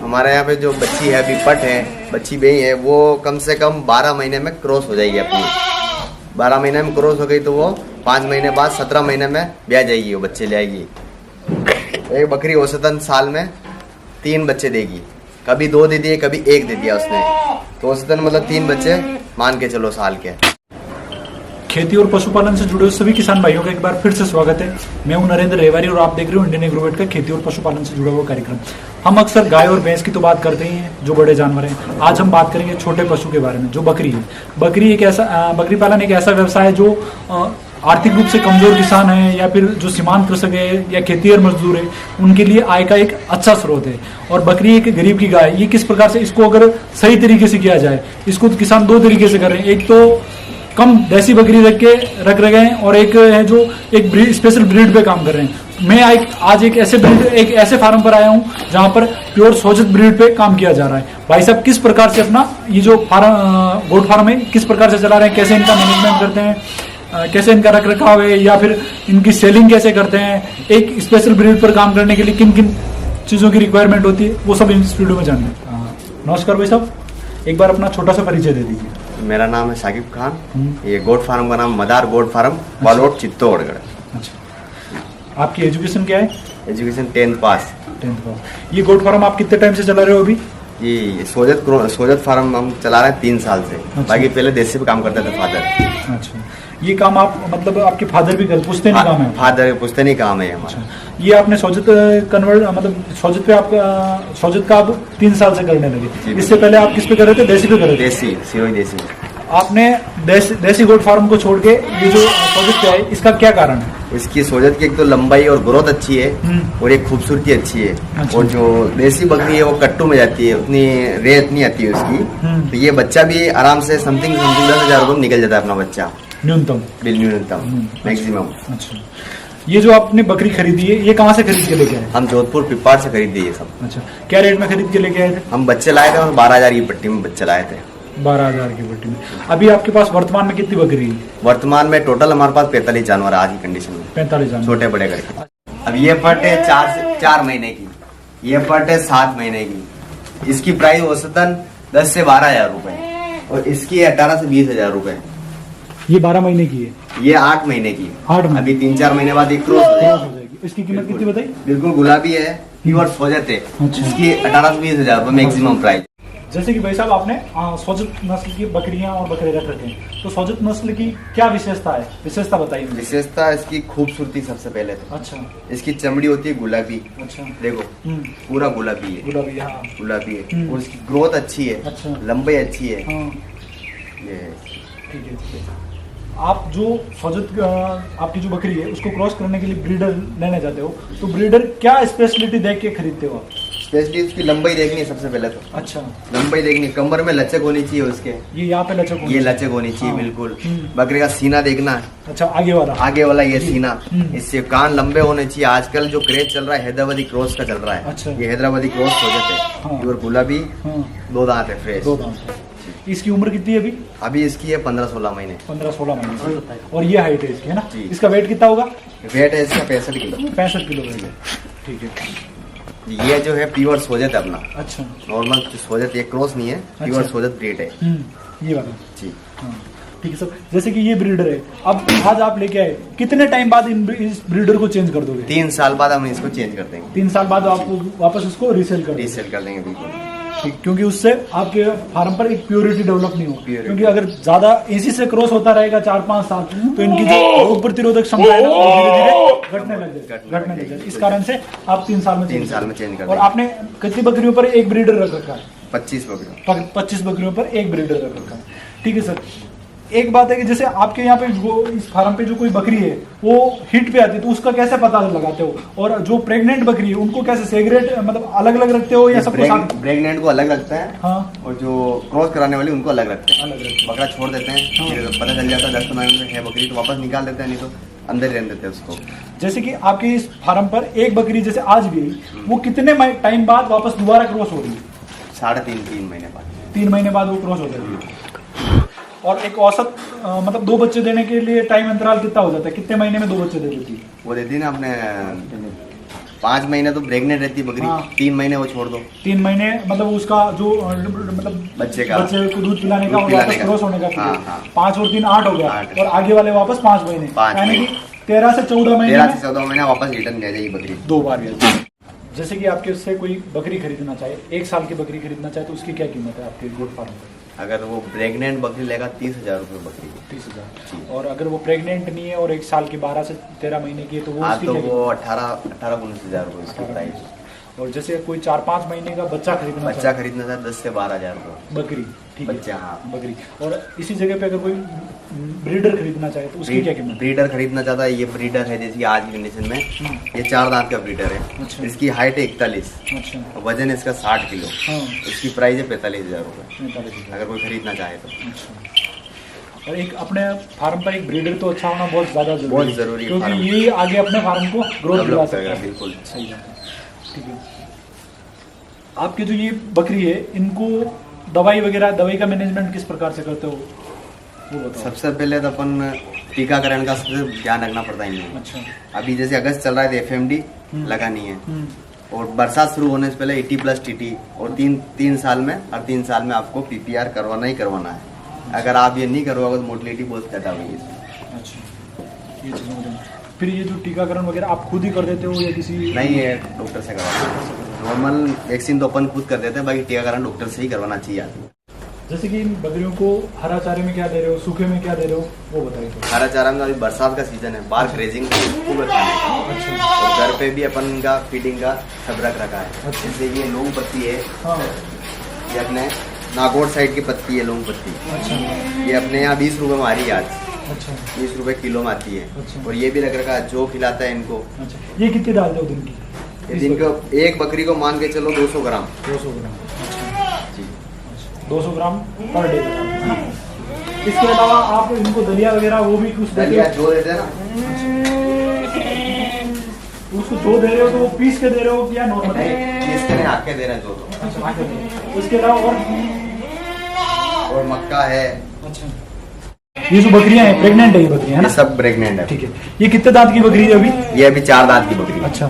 हमारे यहाँ पे जो बच्ची है, अभी पट है, बच्ची बही है, वो कम से कम 12 महीने में क्रॉस हो जाएगी अपनी। 12 महीने में क्रॉस हो गई तो वो 5 महीने बाद 17 महीने में ब्याह जाएगी, वो बच्चे ले आएगी। एक बकरी औसतन साल में 3 बच्चे देगी, कभी 2 दे दिए, कभी 1 दे दिया उसने, तो औसतन मतलब 3 बच्चे मान के चलो साल के। खेती और पशुपालन से जुड़े सभी किसान भाइयों का एक बार फिर से स्वागत है। मैं हूं नरेंद्र रेवारी और आप देख रहे हो इंडियन एग्रोवेट का खेती और पशुपालन से जुड़ा हुआ कार्यक्रम। हम अक्सर गाय और भैंस की तो बात करते ही हैं, जो बड़े जानवर हैं। आज हम बात करेंगे छोटे पशु के बारे में, जो बकरी है। बकरी पालन एक ऐसा व्यवसाय है जो आर्थिक रूप से कमजोर किसान है या फिर जो सीमांत कृषक है या खेतीहर मजदूर है, उनके लिए आय का एक अच्छा स्रोत है। और बकरी एक गरीब की गाय, ये किस प्रकार से इसको अगर सही तरीके से किया जाए, इसको तो किसान 2 तरीके से कर रहे हैं। एक तो कम देसी बकरी रख रहे हैं और एक है जो एक स्पेशल ब्रीड पे काम कर रहे हैं। मैं आज एक ऐसे फार्म पर आया हूं जहां पर प्योर सोजत ब्रीड पे काम किया जा रहा है। भाई साहब किस प्रकार से अपना ये जो गोट फार्म है किस प्रकार से चला रहे हैं, कैसे इनका मैनेजमेंट करते हैं, कैसे इनका रख रखाव है या फिर इनकी सेलिंग कैसे करते हैं, एक स्पेशल ब्रीड पर काम करने के लिए किन किन चीजों की रिक्वायरमेंट होती है, वो सब इस वीडियो में जानना है। नमस्कार भाई साहब, एक बार अपना छोटा सा परिचय दे दीजिए। मेरा नाम है साकिब खान, ये गोट फार्म का नाम मदार गोट फार्म, बालोट, चित्तौड़गढ़। अच्छा, आपकी एजुकेशन क्या है? एजुकेशन 10th पास। ये गोट फार्म आप कितने टाइम से चला रहे हो अभी? ये सोजत फार्म हम चला रहे हैं 3 साल से। अच्छा। बाकी पहले देसी पे काम करते थे फादर। अच्छा, ये काम आप मतलब आपके फादर भी पुश्तैनी काम है? फादर पुश्तैनी काम है हमारा। अच्छा, ये आपने सोजत कन्वर्ट मतलब सोजत पे आप सोजत का आप 3 साल से करने लगे। इससे पहले आप किस पे कर रहे थे? देसी पे कर रहे थे? देसी, सिरोही देसी। आपने देसी गोट फार्म को छोड़ के ये जो सोजत पे है, इसका क्या कारण है? इसकी सोजत की एक तो लंबाई और ग्रोथ अच्छी है और एक खूबसूरती अच्छी है। अच्छा। और जो देसी बकरी है वो कट्टू में जाती है, उतनी रेत इतनी आती है उसकी। तो ये बच्चा भी आराम से समथिंग 10,000 रुपये निकल जाता है अपना बच्चा, न्यूनतम मैक्सिमम। अच्छा, ये जो आपने बकरी खरीदी है, ये कहाँ से खरीद के लेके आए? हम जोधपुर पिपाड़ से खरीदे ये सब। अच्छा, क्या रेट में खरीद के लेके आए थे? हम बच्चे लाए थे और 12,000 की पट्टी में बच्चे लाए थे। 12,000 की पट्टी में। अभी आपके पास वर्तमान में कितनी बकरी है? वर्तमान में टोटल हमारे पास 45 जानवर आज की कंडीशन में। 45 जानवर, छोटे बड़े करके। अब ये पट है 4 महीने की, ये पट है 7 महीने की। इसकी प्राइस औसतन 10 से 12,000 रुपए और इसकी 18 से 20,000 रुपए। ये 12 महीने की है, ये 8 महीने की। 8 महीने। अभी 3-4 महीने बाद एक क्रॉस हो जाएगी। इसकी कीमत कितनी बताई? बिल्कुल गुलाबी है, प्योर सोजत है। अच्छा। इसकी 18 से 20,000 रुपए मैक्सिमम प्राइस। जैसे कि भाई साहब आपने सोजत नस्ल की बकरियां और बकरे रख रखे हैं, तो सोजत नस्ल की क्या विशेषता है? विशेषता बताइए। विशेषता इसकी खूबसूरती सबसे पहले तो। अच्छा, इसकी चमड़ी होती है गुलाबी। अच्छा, देखो पूरा गुलाबी है, गुलाबी, हाँ गुलाबी है। और इसकी ग्रोथ अच्छी है। अच्छा, लंबाई अच्छी है। हाँ। ये ठीक है। आप जो सोजत आपकी जो बकरी है उसको क्रॉस करने के लिए ब्रीडर लेने जाते हो, तो ब्रीडर क्या स्पेशलिटी देख के खरीदते हो आप? स्पेशली उसकी लंबाई देखनी है सबसे पहले तो। अच्छा, लंबाई देखनी, कमर में लचक होनी चाहिए उसके। ये यहाँ पे लचक होनी, ये लचक होनी चाहिए। हाँ। बिल्कुल। बकरे का सीना देखना है। अच्छा, आगे वाला ये सीना, इससे कान लंबे होने चाहिए। आजकल जो क्रेज चल रहा है हैदराबादी क्रॉस का चल रहा है। अच्छा, ये हैदराबादी क्रॉस हो जाते हैं। प्योर गुलाबी, 2 दांत है, फ्रेश 2 दांत। इसकी उम्र कितनी है अभी? अभी इसकी है 15-16 महीने। 15-16 महीने। और ये हाइट है इसकी, है ना? इसका वेट कितना होगा? वेट है इसका 65 किलो। 65 किलो है। ठीक है। ये जो है प्योर सोजत है अपना। अच्छा, नॉर्मल सोजत, ये क्रॉस नहीं है, प्योर सोजत ब्रीड है। ये वाला जी। हाँ, ठीक है सर। जैसे कि ये ब्रीडर है, अब आज आप लेके आए, कितने टाइम बाद इस ब्रीडर को चेंज कर दोगे? 3 साल बाद हम इसको चेंज कर देंगे। 3 साल बाद आप वापस इसको रीसेल कर देंगे। बिल्कुल ठीक, क्योंकि उससे आपके फार्म पर एक प्योरिटी डेवलप नहीं हो। क्योंकि अगर ज्यादा इसी से क्रॉस होता रहेगा 4-5 साल, तो इनकी जो रोग प्रतिरोधक क्षमता है ना, धीरे धीरे घटने लग जाएगी। इस कारण से आप 3 साल में चेंज कर। और आपने कितनी बकरियों पर एक ब्रीडर रख रखा है? 25 बकरियों। 25 बकरियों पर एक ब्रीडर रख रखा है। ठीक है सर। एक बात है कि जैसे आपके यहाँ पे इस फार्म पे जो कोई बकरी है वो हिट पे आती है, तो उसका कैसे पता लगाते हो? और जो प्रेग्नेंट बकरी है उनको कैसे सेग्रेट मतलब अलग अलग रखते हो या सबको साथ? प्रेग्नेंट को अलग रखता है। हाँ। और जो क्रॉस कराने वाली उनको अलग रखते हैं। बकरा छोड़ देते हैं। हाँ। पता चल जाता है 10-15 मिनट में है बकरी, तो वापस निकाल देते हैं, नहीं तो अंदर ही रहने देते हैं उसको। जैसे कि आपके इस फार्म पर एक बकरी जैसे आज भी, वो कितने टाइम बाद वापस दोबारा क्रॉस हो रही है? 3.5-3 महीने बाद। 3 महीने बाद वो क्रॉस हो जाती है। और एक औसत मतलब 2 बच्चे देने के लिए टाइम अंतराल कितना हो जाता है? कितने महीने में 2 बच्चे दे देती है? वो देती है ना अपने 5 महीने तो प्रेग्नेंट रहती है बकरी, 3 महीने वो छोड़ दो। 3 महीने मतलब उसका जो मतलब बच्चे को दूध पिलाने का और वापस क्रॉस होने का पीरियड। हाँ। 5 और 3 8 हो गया, और आगे वाले वापस 5 महीने, यानी कि 13 से 14 महीने, 13 से 14 महीने वापस रिटर्न ले जाएगी बकरी 2 बार। जैसे कि आपके उससे कोई बकरी खरीदना चाहे, 1 साल की बकरी खरीदना चाहे, तो उसकी क्या कीमत है आपके गोट फार्म पर? अगर वो प्रेग्नेंट बकरी लेगा 30,000 रुपये बकरी की। 30,000। और अगर वो प्रेग्नेंट नहीं है और 1 साल की 12 से 13 महीने की है तो वो उसकी तो क्या वो 18-19,000 रुपये उसकी प्राइस। और जैसे कोई 4-5 महीने का बच्चा खरीदना खरीदना था 10 से 12,000 रुपये बकरी, ठीक बच्चा, है, हाँ बकरी। और इसी जगह पे अगर कोई ब्रीडर खरीदना चाहे तो उसकी क्या कीमत? ब्रीडर खरीदना चाहता है, ये ब्रीडर है जैसे आज की कंडीशन में, ये 4 दांत का ब्रीडर है। अच्छा। इसकी हाइट है 41, अच्छा, वजन इसका 60 किलो। हाँ, इसकी प्राइस है 45,000 रुपये 45,000। अगर कोई खरीदना चाहे तो। अच्छा। और एक अपने फार्म पर एक ब्रीडर तो अच्छा होना बहुत ज़्यादा बहुत जरूरी है, क्योंकि ये आगे अपने फार्म को ग्रोथ दिला सकता है। बिल्कुल सही बात है, ठीक है। आपकी जो ये बकरी है, इनको दवाई का मैनेजमेंट किस प्रकार से करते हो वो बताओ। सबसे पहले तो अपन टीकाकरण का सबसे ध्यान रखना पड़ता है इन्हें। अच्छा। अभी जैसे अगस्त चल रहा है तो FMD लगानी है, और बरसात शुरू होने से पहले 80+ TT, और 3 साल में, हर 3 साल में आपको PPR करवाना ही करवाना है। अगर आप ये नहीं करवाओगे तो मोर्टेलिटी बहुत ज्यादा हुई है। अच्छा, ये चीज़। फिर ये जो टीकाकरण वगैरह आप खुद ही कर देते हो या किसी? नहीं है, डॉक्टर से करवाना। नॉर्मल वैक्सीन तो अपन खुद कर देते हैं, बाकी टीकाकरण डॉक्टर से ही करवाना चाहिए आदमी। जैसे कि इन बकरियों को हरा चारे में क्या दे रहे हो, सूखे में क्या दे रहे हो, वो बताइए। हरा चारा में अभी बरसात का सीजन है, बार ग्रेजिंग खूब खाने का। अच्छा। और घर पे भी अपन का फीडिंग का सब रख रखा है। अच्छा। जैसे ये लौंग पत्ती है, हाँ। ये अपने नागौर साइड की पत्ती है, लौंग पत्ती। अच्छा। ये अपने यहाँ 20 रुपए में आ रही है आज। अच्छा। 20 रुपए किलो में आती है। अच्छा। और ये भी लग रखा है, जो खिलाता है इनको। अच्छा, ये कितने डालते हो दिन की? ये दिन को एक बकरी को मान के चलो 200 ग्राम। 200 ग्राम। अच्छा जी, 200 ग्राम पर डे। इसके अलावा आप इनको दलिया वगैरह वो भी कुछ देते हो? जो देते हैं ना, उसको जो दे रहे हो तो वो पीस के दे रहे हो या नॉर्मल? इसके लिए आके दे रहे हैं जो। अच्छा, उसके अलावा और मक्का है। अच्छा, ये जो बकरियां हैं प्रेग्नेंट है, ये बकरियां है ना? ये सब प्रेग्नेंट है। ठीक है। ये कितने दांत की बकरी है अभी? ये अभी 4 दांत की बकरी है। अच्छा,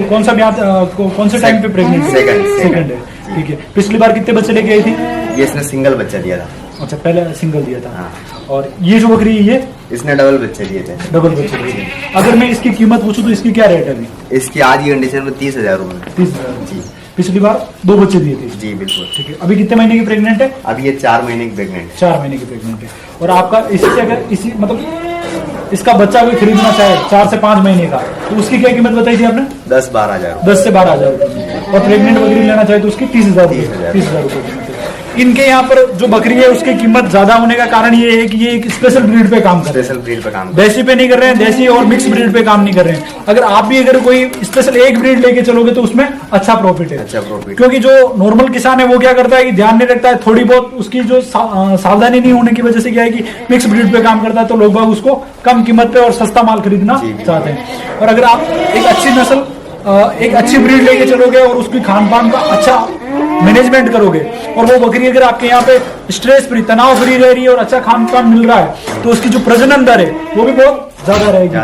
कौन सा ब्याह, कौन से टाइम पे प्रेग्नेंट? सेकंड है, ठीक है। पिछली बार कितने बच्चे लेके आई थी? ये इसने सिंगल बच्चा दिया था। अच्छा, पहले सिंगल दिया था। हाँ। और ये जो बकरी है, ये इसने डबल बच्चे दिए थे। डबल बच्चे दिए। अगर मैं इसकी कीमत पूछूं तो इसकी क्या रेट है अभी? इसकी आज की कंडीशन में 30,000 रुपये। 30,000 जी। पिछली बार 2 बच्चे दिए थे। जी बिल्कुल। ठीक है। अभी कितने महीने की प्रेग्नेंट है? अभी ये 4 महीने की प्रेग्नेंट है। 4 महीने की प्रेग्नेंट है। और आपका इससे अगर इसी मतलब इसका बच्चा कोई खरीदना चाहे 4 से 5 महीने का, तो उसकी क्या कीमत बताई थी आपने? 10-12 हज़ार। 10 से 12 हजार रुपये। और प्रेग्नेंट बकरी लेना चाहे तो उसकी 30,000 रुपये। 30,000 रुपये। इनके यहाँ पर जो बकरी है उसकी कीमत ज्यादा होने का कारण ये है कि ये एक स्पेशल ब्रीड पे काम कर रहे हैं। स्पेशल ब्रीड पे काम, देसी पे नहीं कर रहे हैं, देसी और मिक्स ब्रीड पे काम नहीं कर रहे हैं। अगर आप भी अगर कोई स्पेशल एक ब्रीड लेके चलोगे तो उसमें अच्छा प्रॉफिट है। अच्छा प्रॉफिट। क्योंकि जो नॉर्मल किसान है वो क्या करता है कि ध्यान नहीं रखता है, थोड़ी बहुत उसकी जो सावधानी नहीं होने की वजह से क्या है कि मिक्स ब्रीड पे काम करता है, तो लोग बाग उसको कम कीमत पे और सस्ता माल खरीदना चाहते हैं। और अगर आप एक अच्छी नस्ल, एक अच्छी ब्रीड लेके चलोगे और उसकी खान पान का अच्छा मैनेजमेंट करोगे, और वो बकरी अगर आपके यहाँ पे स्ट्रेस फ्री, तनाव फ्री रह रही है और अच्छा खान पान मिल रहा है, तो उसकी जो प्रजनन दर है वो भी बहुत ज्यादा रहेगी।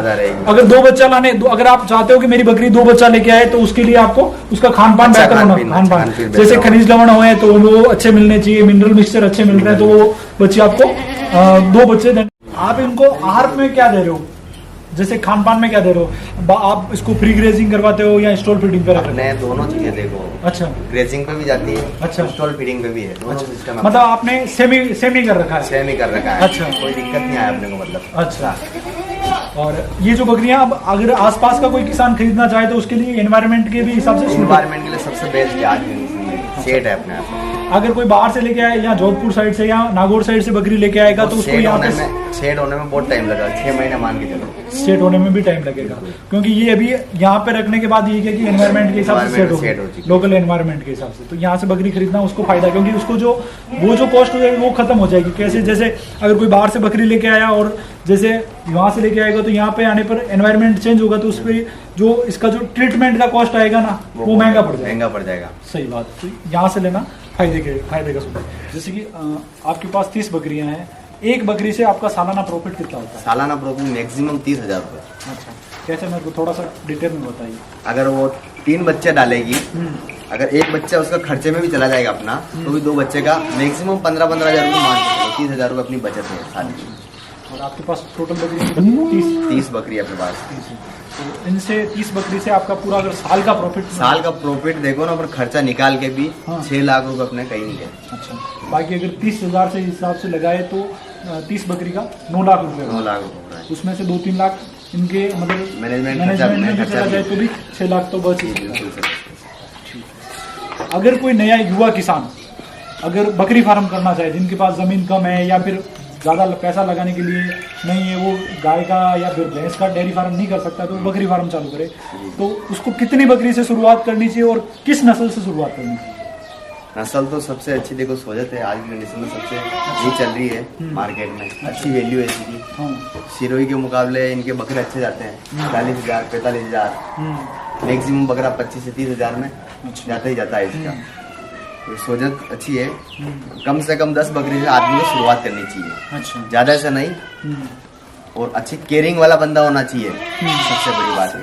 अगर 2 बच्चा लाने, अगर आप चाहते हो कि मेरी बकरी 2 बच्चा लेके आए, तो उसके लिए आपको उसका खान पान बेहतर होना, खान पान जैसे खनिज लवण हुए तो वो अच्छे मिलने चाहिए, मिनरल मिक्सचर अच्छे मिल रहे हैं, तो वो बच्चे आपको 2 बच्चे दें। आप इनको आहार में क्या दे रहे हो, जैसे खान पान में क्या दे रहे हो? आप इसको फ्री ग्रेजिंग करवाते हो या स्टॉल फीडिंग पे रखते हो? दोनों चीजें देखो। अच्छा, ग्रेजिंग पे भी जाती है, अच्छा, स्टॉल फीडिंग पे भी है, दोनों सिस्टम। मतलब आपने सेमी कर रखा है? सेमी कर रखा है। अच्छा, कोई दिक्कत नहीं आया अपने को, मतलब। अच्छा। और ये जो बकरियां, अब अगर आसपास का कोई किसान खरीदना चाहे तो उसके लिए एनवायरनमेंट के भी हिसाब से, एनवायरनमेंट के लिए सबसे बेस्ट है आज सेट है अपने आप। अगर कोई बाहर से लेके आए या जोधपुर साइड से या नागौर साइड से बकरी लेके आएगा तो उसको यहाँ पे सेट होने में बहुत टाइम लगा, 6 महीने मान के चलो। सेट होने में भी टाइम लगेगा, क्योंकि ये अभी यहाँ पे रखने के बाद ये क्या कि एनवायरनमेंट के हिसाब से सेट हो, लोकल एनवायरनमेंट के हिसाब से। तो यहाँ से बकरी खरीदना उसको फायदा, क्योंकि उसको जो कॉस्ट हो जाएगी वो खत्म हो जाएगी। कैसे, जैसे अगर कोई बाहर से बकरी लेके आया और जैसे वहां से लेके आएगा, तो यहाँ पे आने पर एनवायरनमेंट चेंज होगा, तो उस पर जो इसका जो ट्रीटमेंट का कॉस्ट आएगा ना, वो महंगा पड़ जाएगा। सही बात। तो यहाँ से लेना फायदे का सूत्र। जैसे कि आपके पास 30 बकरियां हैं, एक बकरी से आपका सालाना प्रॉफिट कितना होता है? सालाना प्रॉफिट मैक्सिमम 30,000 रुपये। अच्छा, कैसे, मेरे को थोड़ा सा डिटेल में बताइए। अगर वो 3 बच्चे डालेगी, अगर एक बच्चा उसका खर्चे में भी चला जाएगा अपना, तो भी 2 बच्चे का मैक्सिमम 15-15 हजार रुपये मान के चलो, 30,000 रुपये अपनी बचत है साल की। और आपके पास टोटल बकरी 30 बकरी अपने पास। तो इनसे 30 बकरी से आपका पूरा अगर साल का प्रॉफिट देखो ना, पर खर्चा निकाल के भी 6 लाख रुपए अपने कहीं नहीं गए। अच्छा, बाकी अगर 30,000 से हिसाब से लगाए तो 30 बकरी का 9 लाख रुपए, 9 लाख रुपए, उसमें से 2-3 लाख इनके मतलब मैनेजमेंट में चला जाए तो भी 6 लाख तो बच ही। अगर कोई नया युवा किसान अगर बकरी फार्म करना चाहे, जिनके पास जमीन कम है या फिर ज़्यादा पैसा लगाने के लिए नहीं है, वो गाय का या फिर भैंस का डेयरी फार्म नहीं कर सकता, तो बकरी फार्म चालू करे, तो उसको कितनी बकरी से शुरुआत करनी चाहिए और किस नस्ल से शुरुआत करनी चाहिए? नस्ल तो सबसे अच्छी देखो सोजत है, आज की कंडीशन में सबसे ये चल रही है मार्केट में, अच्छी वैल्यू है इसकी। सिरोही के मुकाबले इनके बकरे अच्छे जाते हैं, 40,000 45,000, मैक्सिमम बकरा 25 से 30,000 में जाता ही जाता है इसका। तो सोजत अच्छी है, कम से कम 10 बकरी से आदमी को शुरुआत करनी चाहिए। अच्छा, ज्यादा से नहीं, और अच्छी केयरिंग वाला बंदा होना चाहिए, सबसे बड़ी बात है।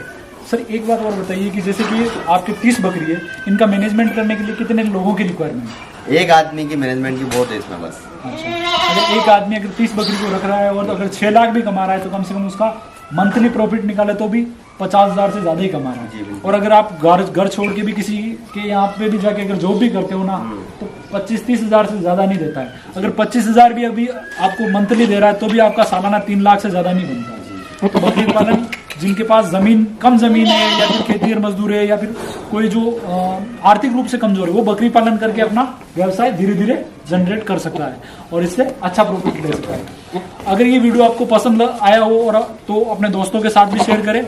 सर एक बात और बताइए कि जैसे कि आपके 30 बकरी है, इनका मैनेजमेंट करने के लिए कितने लोगों की रिक्वायरमेंट है? एक आदमी की मैनेजमेंट की बहुत है इसमें बस। अच्छा, अगर एक आदमी अगर 30 बकरी को रख रहा है और अगर 6 लाख भी कमा रहा है, तो कम से कम उसका मंथली प्रॉफिट निकाले तो भी 50,000 से ज्यादा ही कमा रहा है। और अगर आप घर छोड़ के भी किसी के यहाँ पे भी जाके अगर जॉब भी करते हो ना, तो 25-30 हजार से ज्यादा नहीं देता है। अगर 25,000 भी अभी आपको मंथली दे रहा है, तो भी आपका सालाना 3 लाख से ज्यादा नहीं बनता है। तो बकरी पालन, जिनके पास कम जमीन है या फिर खेती और मजदूर है या फिर कोई जो आर्थिक रूप से कमजोर है, वो बकरी पालन करके अपना व्यवसाय धीरे धीरे जनरेट कर सकता है और इससे अच्छा प्रॉफिट ले सकता है। अगर ये वीडियो आपको पसंद आया हो और तो अपने दोस्तों के साथ भी शेयर करें